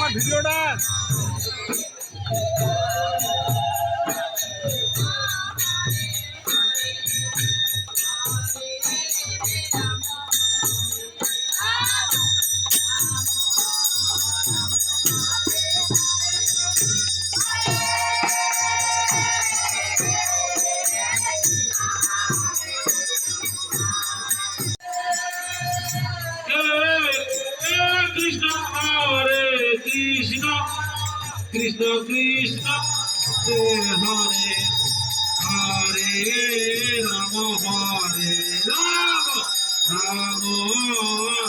আমার ভিডিওটা Krishna Krishna Hare Hare Rama Hare Rama Rama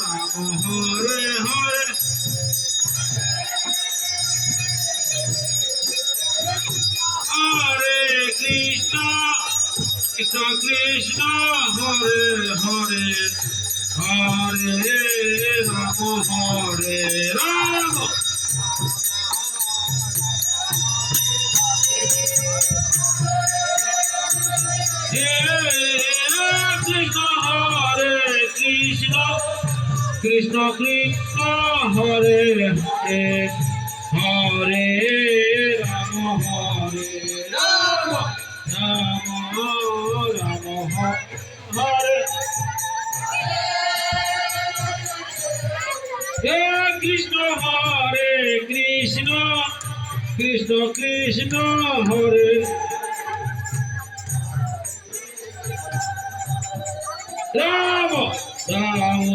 Rama Hare Hare Hare Krishna Krishna Krishna Hare Hare Hare Rama Hare Rama Krishna Krishna Hare Hare Hare Rama Hare Rama Rama Rama Hare Hare Krishna Hare Krishna Krishna Krishna Hare Rama Rama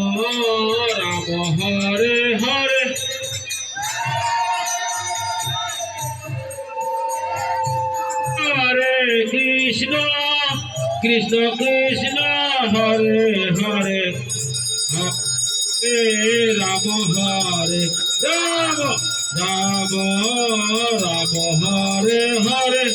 Rama Hare Hare Hare Krishna Krishna Krishna Hare Hare Hare Rama Hare Rama Rama Rama Hare Hare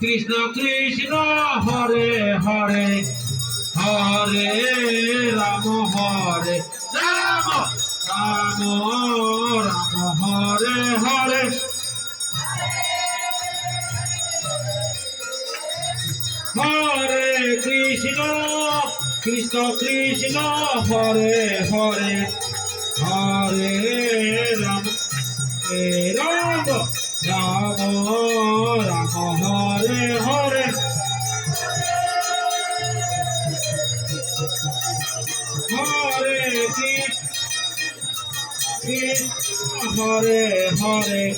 Krishna Krishna Hare Hare Hare Rama Hare Rama Rama Rama Hare Hare Hare Krishna Krishna Krishna Hare Hare Hare Rama Rama Rama Rama Hare Hare Hare Krishna Hare Hare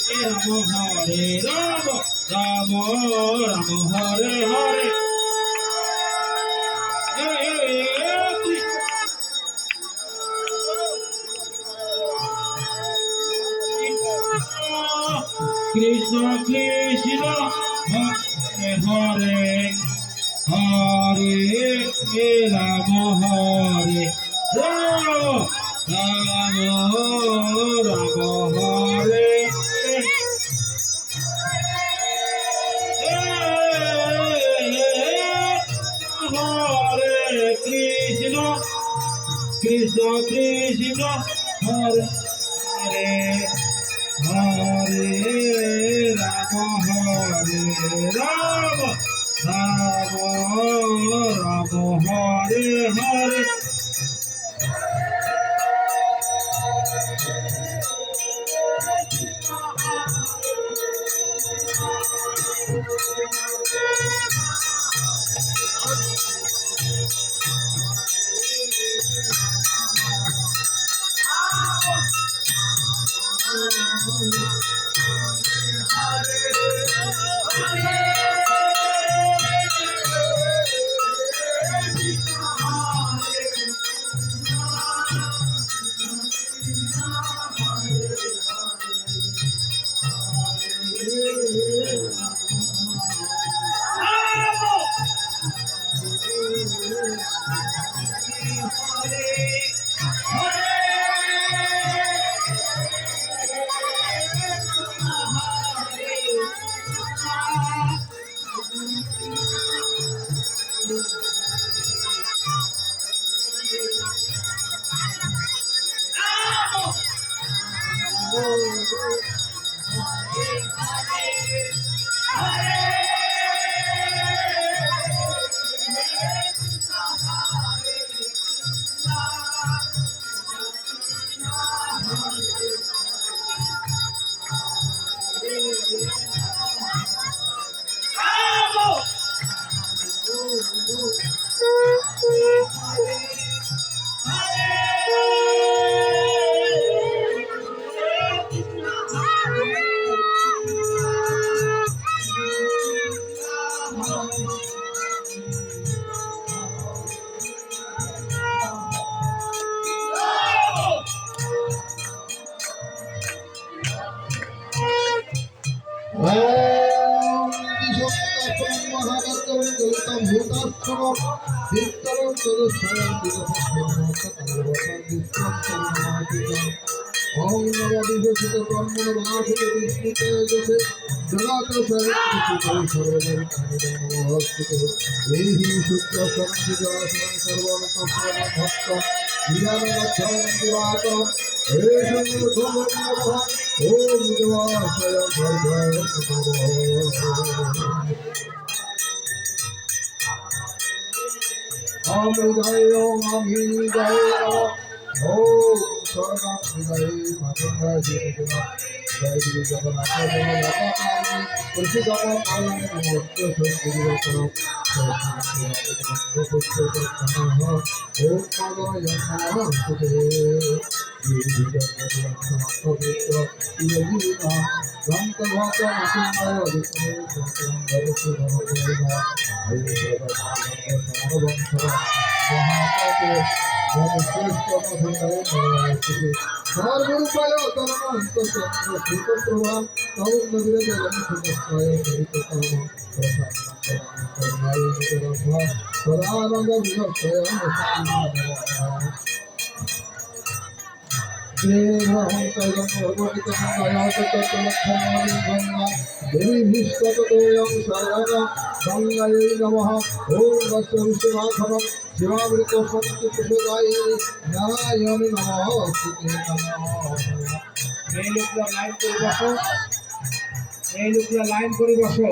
Ram, Ram Hare Hare. Krishna Krishna Hare Hare Hare Ram Hare Ram Ram Ram Hare Hare Krishna Krishna Krishna Hare Hare Hare Rama Hare Rama Rama Rama Hare Hare line করে বসো।